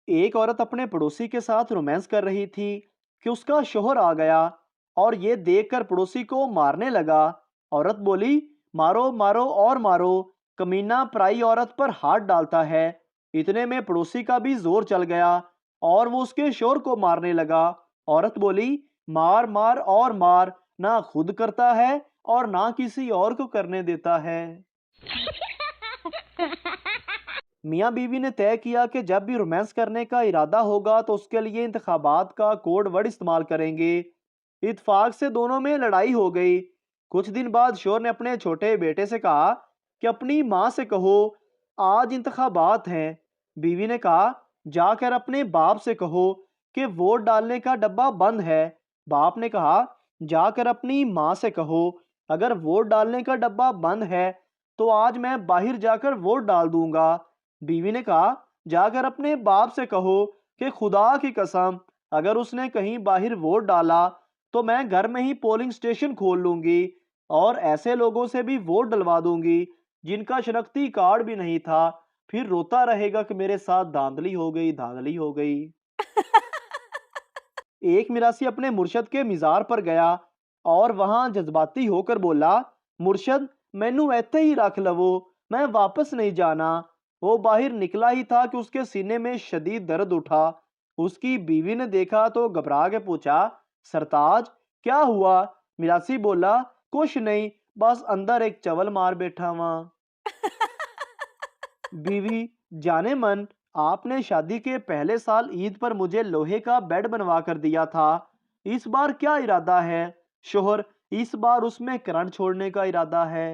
ایک عورت اپنے پڑوسی کے ساتھ رومانس کر رہی تھی کہ اس کا شوہر آ گیا اور یہ دیکھ کر پڑوسی کو مارنے لگا۔ عورت بولی، مارو مارو اور مارو، کمینہ پرائی عورت پر ہاتھ ڈالتا ہے۔ اتنے میں پڑوسی کا بھی زور چل گیا اور وہ اس کے شوہر کو مارنے لگا۔ عورت بولی، مار مار اور مار، نہ خود کرتا ہے اور نہ کسی اور کو کرنے دیتا ہے۔ میاں بیوی نے طے کیا کہ جب بھی رومانس کرنے کا ارادہ ہوگا تو اس کے لیے انتخابات کا کوڈ ورڈ استعمال کریں گے۔ اتفاق سے دونوں میں لڑائی ہو گئی۔ کچھ دن بعد شوہر نے اپنے چھوٹے بیٹے سے کہا کہ اپنی ماں سے کہو آج انتخابات ہیں۔ بیوی نے کہا جا کر اپنے باپ سے کہو کہ ووٹ ڈالنے کا ڈبہ بند ہے۔ باپ نے کہا جا کر اپنی ماں سے کہو اگر ووٹ ڈالنے کا ڈبہ بند ہے تو آج میں باہر جا کر ووٹ ڈال دوں گا۔ بیوی نے کہا جا کر اپنے باپ سے کہو کہ خدا کی قسم اگر اس نے کہیں باہر ووٹ ڈالا تو میں گھر میں ہی پولنگ سٹیشن کھول لوں گی اور ایسے لوگوں سے بھی ووٹ ڈلوا دوں گی جن کا شناختی کارڈ بھی نہیں تھا، پھر روتا رہے گا کہ میرے ساتھ دھاندلی ہو گئی دھاندلی ہو گئی۔ ایک میراثی اپنے مرشد کے مزار پر گیا اور وہاں جذباتی ہو کر بولا، مرشد مینو ایتھے ہی رکھ لو، میں واپس نہیں جانا۔ وہ باہر نکلا ہی تھا کہ اس کے سینے میں شدید درد اٹھا۔ اس کی بیوی نے دیکھا تو گھبرا کے پوچھا، سرتاج کیا ہوا؟ میراثی بولا، کچھ نہیں، بس اندر ایک چول مار بیٹھا ہوا۔ بیوی، جانے من، آپ نے شادی کے پہلے سال عید پر مجھے لوہے کا بیڈ بنوا کر دیا تھا، اس بار کیا ارادہ ہے؟ شوہر، اس بار اس میں کرنٹ چھوڑنے کا ارادہ ہے۔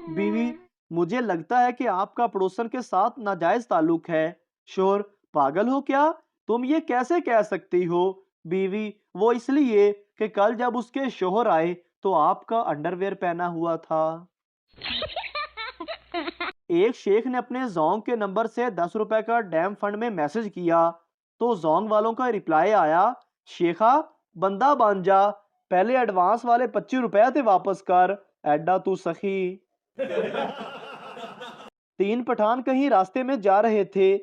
بیوی، مجھے لگتا ہے کہ آپ کا پڑوسن کے ساتھ ناجائز تعلق ہے۔ شوہر، پاگل ہو کیا؟ تم یہ کیسے کہہ سکتی ہو؟ بیوی، وہ اس لیے کہ کل جب اس کے شوہر آئے تو آپ کا انڈر ویئر پہنا ہوا تھا۔ ایک شیخ نے اپنے زونگ کے نمبر سے 10 روپے کا ڈیم فنڈ میں میسج کیا تو زونگ والوں کا رپلائی آیا، شیخا بندہ بن جا، پہلے ایڈوانس والے 25 روپے تے واپس کر، ایڈا تو سخی۔ 3 پٹھان کہیں راستے میں جا رہے تھے،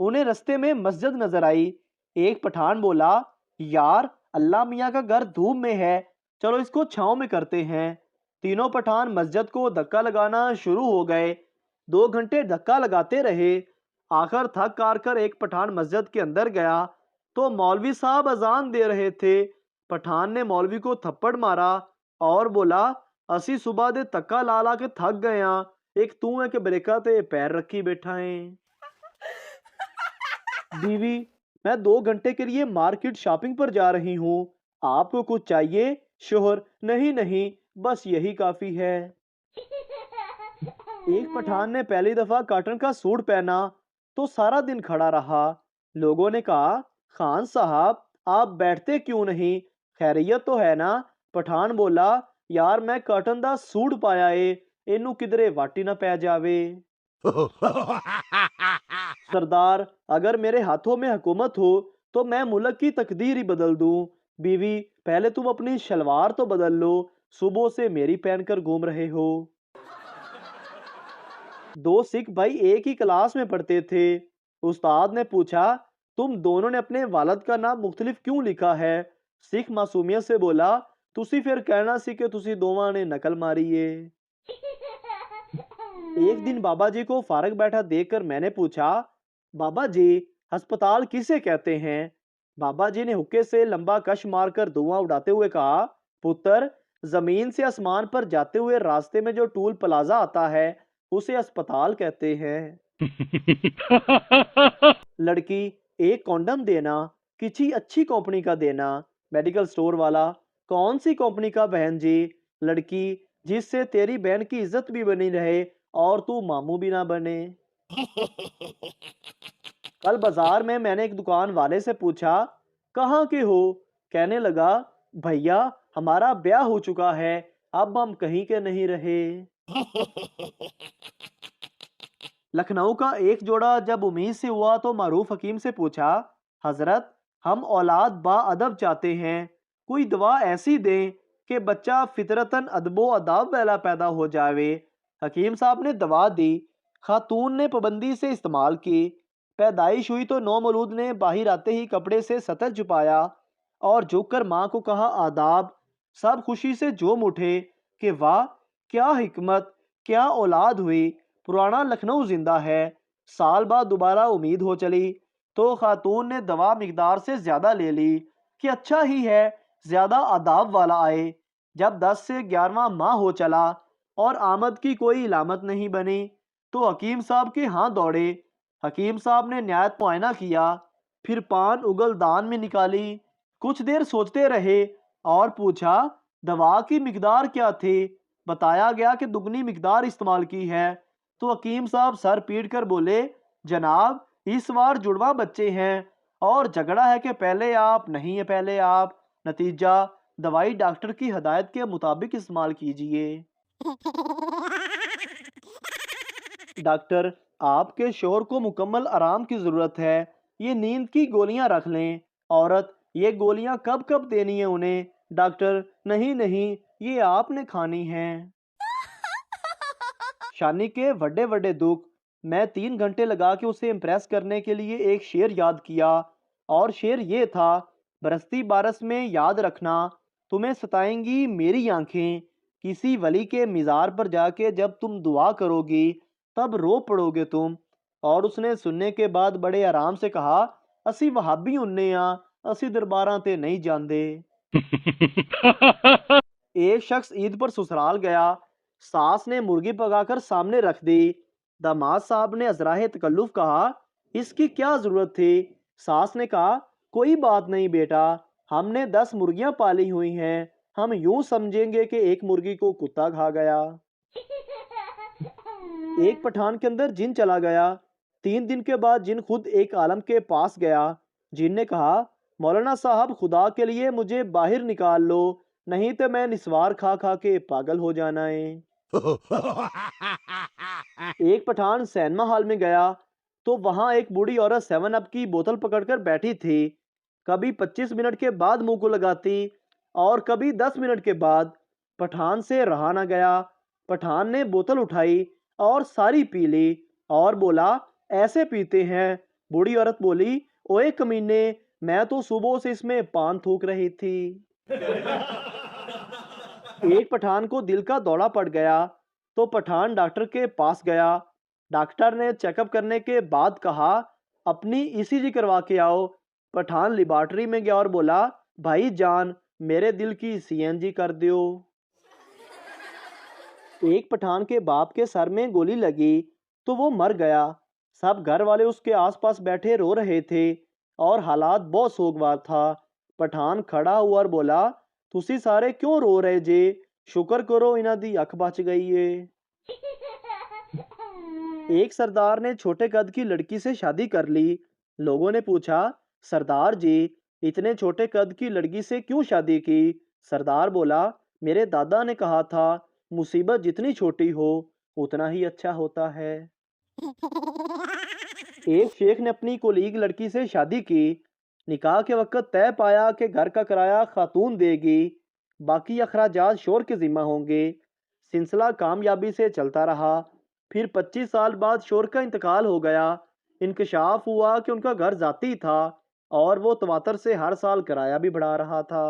انہیں راستے میں مسجد نظر آئی۔ ایک پٹھان بولا، یار اللہ میاں کا گھر دھوپ میں ہے، چلو اس کو چھاؤں میں کرتے ہیں۔ تینوں پٹھان مسجد کو دھکا لگانا شروع ہو گئے۔ 2 گھنٹے دھکا لگاتے رہے۔ آخر تھک ہار کر ایک پٹھان مسجد کے اندر گیا تو مولوی صاحب اذان دے رہے تھے۔ پٹھان نے مولوی کو تھپڑ مارا اور بولا، اسی صبح دے تکا لا لا کے تھک گئے ہاں، ایک تو ہے کہ بریکا تے پیر رکھی بیٹھا ہے۔ بیوی، میں 2 گھنٹے کے لیے مارکیٹ شاپنگ پر جا رہی ہوں، آپ کو کچھ چاہیے؟ شوہر، نہیں نہیں، بس یہی کافی ہے۔ ایک پٹھان نے پہلی دفعہ کاٹن کا سوٹ پہنا تو سارا دن کھڑا رہا۔ لوگوں نے کہا، خان صاحب آپ بیٹھتے کیوں نہیں، خیریت تو ہے نا؟ پٹھان بولا، یار میں کاٹن دا سوٹ پایا اے، اینو کدرے واٹی نہ پہ جاوے۔ سردار، اگر میرے ہاتھوں میں حکومت ہو تو میں ملک کی تقدیر ہی بدل دوں۔ بیوی، پہلے تم اپنی شلوار تو بدل لو، صبح سے میری پہن کر گھوم رہے ہو۔ 2 سکھ بھائی ایک ہی کلاس میں پڑھتے تھے۔ استاد نے پوچھا، تم دونوں نے اپنے والد کا نام مختلف کیوں لکھا ہے؟ سکھ معصومیت سے بولا، تسی پھر کہنا سی کہ تسی دوواں نے نقل ماری ہے۔ ایک دن بابا جی کو فارغ بیٹھا دیکھ کر میں نے پوچھا، بابا جی ہسپتال کسے کہتے ہیں؟ بابا جی نے حکے سے لمبا کش مار کر دھواں اڑاتے ہوئے کہا، پتر زمین سے آسمان پر جاتے ہوئے راستے میں جو ٹول پلازا آتا ہے اسے اسپتال کہتے ہیں۔ لڑکی، ایک کونڈم دینا، کسی اچھی کمپنی کا دینا۔ میڈیکل سٹور والا، کون سی کمپنی کا بہن جی؟ لڑکی، جس سے تیری بہن کی عزت بھی بنی رہے اور تو ماموں بھی نہ بنے۔ کل بازار میں نے ایک دکان والے سے پوچھا، کہاں کے ہو؟ کہنے لگا، بھیا ہمارا بیاہ ہو چکا ہے، اب ہم کہیں کے نہیں رہے۔ لکھنؤ کا ایک جوڑا جب امید سے ہوا تو معروف حکیم سے پوچھا، حضرت ہم اولاد با ادب چاہتے ہیں، کوئی دعا ایسی دیں کہ بچہ فطرتاً ادب و آداب والا پیدا ہو جاوے۔ حکیم صاحب نے دعا دی، خاتون نے پابندی سے استعمال کی، پیدائش ہوئی تو نو مولود نے باہر آتے ہی کپڑے سے سطر چھپایا اور جھک کر ماں کو کہا آداب۔ سب خوشی سے جوم اٹھے کہ واہ کیا حکمت، کیا اولاد ہوئی، پرانا لکھنؤ زندہ ہے۔ سال بعد دوبارہ امید ہو چلی تو خاتون نے دوا مقدار سے زیادہ لے لی کہ اچھا ہی ہے زیادہ آداب والا آئے۔ جب 10 سے 11واں ماہ ہو چلا اور آمد کی کوئی علامت نہیں بنی تو حکیم صاحب کے ہاں دوڑے۔ حکیم صاحب نے نہایت معائنہ کیا، پھر پان اگل دان میں نکالی، کچھ دیر سوچتے رہے اور پوچھا دوا کی مقدار کیا تھی؟ بتایا گیا کہ دگنی مقدار استعمال کی ہے۔ تو حکیم صاحب سر پیٹ کر بولے جناب اس بار جڑواں بچے ہیں اور جھگڑا ہے کہ پہلے آپ نہیں ہے پہلے آپ، نتیجہ دوائی ڈاکٹر کی ہدایت کے مطابق استعمال کیجئے۔ ڈاکٹر آپ کے شوہر کو مکمل آرام کی ضرورت ہے، یہ نیند کی گولیاں رکھ لیں۔ عورت یہ گولیاں کب کب دینی ہیں انہیں؟ ڈاکٹر نہیں نہیں یہ آپ نے کھانی ہیں۔ شانی کے وڈے وڈے دکھ۔ میں 3 گھنٹے لگا کے اسے امپریس کرنے کے لیے ایک شعر یاد کیا اور شعر یہ تھا برستی بارس میں یاد رکھنا تمہیں ستائیں گی میری آنکھیں، کسی ولی کے مزار پر جا کے جب تم دعا کرو گی تب رو پڑو گے تم۔ اور اس نے سننے کے بعد بڑے آرام سے کہا اسی وہابی ہننے ہاں اسی درباراں تے نہیں جاندے۔ ایک شخص عید پر سسرال گیا، ساس نے مرغی پکا کر سامنے رکھ دی۔ داماد صاحب نے ازراہ تکلف کہا اس کی کیا ضرورت تھی؟ ساس نے کہا کوئی بات نہیں بیٹا، ہم نے 10 مرغیاں پالی ہوئی ہیں، ہم یوں سمجھیں گے کہ ایک مرغی کو کتا کھا گیا۔ ایک پٹھان کے اندر جن چلا گیا۔ 3 دن کے بعد جن خود ایک عالم کے پاس گیا۔ جن نے کہا مولانا صاحب خدا کے لیے مجھے باہر نکال لو نہیں تو میں نسوار کھا کھا کے پاگل ہو جانا ہے۔ ایک پٹھان سینما ہال میں گیا تو وہاں ایک بوڑھی عورت 7 اپ کی بوتل پکڑ کر بیٹھی تھی، کبھی 25 منٹ کے بعد منہ کو لگاتی اور کبھی 10 منٹ کے بعد۔ پٹھان سے رہا نہ گیا، پٹھان نے بوتل اٹھائی اور ساری پی لی اور بولا ایسے پیتے ہیں؟ بوڑھی عورت بولی اوئے کمینے میں تو صبح سے اس میں پان تھوک رہی تھی۔ ایک پٹھان کو دل کا دورہ پڑ گیا تو پٹھان ڈاکٹر کے پاس گیا۔ ڈاکٹر نے چیک اپ کرنے کے بعد کہا اپنی ECG کروا کے آؤ۔ پٹھان لیبارٹری میں گیا اور بولا بھائی جان میرے دل کی CNG کر دیو۔ ایک پٹھان کے باپ کے سر میں گولی لگی تو وہ مر گیا۔ سب گھر والے اس کے آس پاس بیٹھے رو رہے تھے اور حالات بہت سوگوار تھا۔ پٹھان کھڑا ہوا اور بولا تسی سارے کیوں رو رہے جے؟ شکر کرو انہاں دی اکھ بچ گئی ہے۔ ایک سردار نے چھوٹے قد کی لڑکی سے شادی کر لی۔ لوگوں نے پوچھا سردار جی اتنے چھوٹے قد کی لڑکی سے کیوں شادی کی؟ سردار بولا میرے دادا نے کہا تھا مصیبت جتنی چھوٹی ہو اتنا ہی اچھا ہوتا ہے۔ ایک شیخ نے اپنی کولیگ لڑکی سے شادی کی۔ نکاح کے وقت طے پایا کہ گھر کا کرایہ خاتون دے گی، باقی اخراجات شوہر کے ذمہ ہوں گے۔ سلسلہ کامیابی سے چلتا رہا۔ پھر 25 سال بعد شوہر کا انتقال ہو گیا۔ انکشاف ہوا کہ ان کا گھر ذاتی تھا اور وہ تواتر سے ہر سال کرایہ بھی بڑھا رہا تھا۔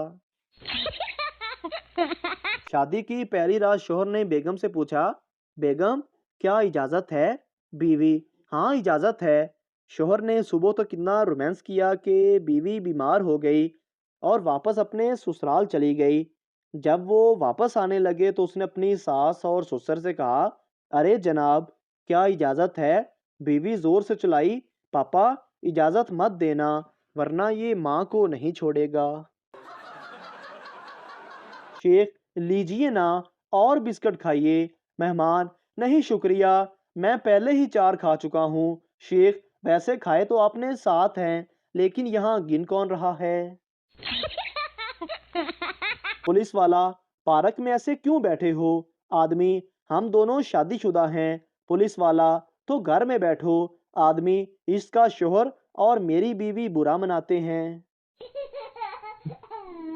شادی کی پہلی رات شوہر نے بیگم سے پوچھا بیگم کیا اجازت ہے؟ بیوی ہاں اجازت ہے۔ شوہر نے صبح تو کتنا رومانس کیا کہ بیوی بیمار ہو گئی اور واپس اپنے سسرال چلی گئی۔ جب وہ واپس آنے لگے تو اس نے اپنی ساس اور سسر سے کہا ارے جناب کیا اجازت ہے؟ بیوی زور سے چلائی پاپا اجازت مت دینا ورنہ یہ ماں کو نہیں چھوڑے گا۔ شیخ لیجیے نا اور بسکٹ کھائیے۔ مہمان نہیں شکریہ میں پہلے ہی 4 کھا چکا ہوں۔ شیخ ویسے کھائے تو آپ نے 7 ہیں لیکن یہاں گن کون رہا ہے؟ پولیس والا پارک میں ایسے کیوں بیٹھے ہو؟ آدمی ہم دونوں شادی شدہ ہیں۔ پولیس والا تو گھر میں بیٹھو۔ آدمی اس کا شوہر اور میری بیوی برا مناتے ہیں۔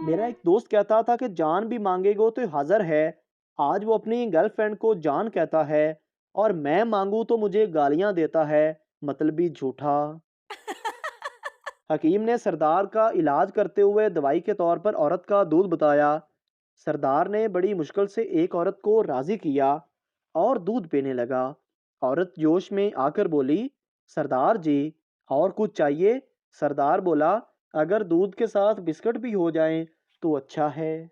میرا ایک دوست کہتا تھا کہ جان بھی مانگے گو تو حاضر ہے۔ آج وہ اپنی گرل فرینڈ کو جان کہتا ہے اور میں مانگوں تو مجھے گالیاں دیتا ہے، مطلبی جھوٹا۔ حکیم نے سردار کا علاج کرتے ہوئے دوائی کے طور پر عورت کا دودھ بتایا۔ سردار نے بڑی مشکل سے ایک عورت کو راضی کیا اور دودھ پینے لگا۔ عورت جوش میں آ کر بولی، سردار جی اور کچھ چاہیے؟ سردار بولا، اگر دودھ کے ساتھ بسکٹ بھی ہو جائیں تو اچھا ہے۔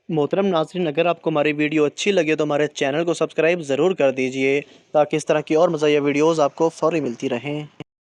محترم ناظرین، اگر آپ کو ہماری ویڈیو اچھی لگے تو ہمارے چینل کو سبسکرائب ضرور کر دیجئے تاکہ اس طرح کی اور مزاحیہ ویڈیوز آپ کو فوری ملتی رہیں۔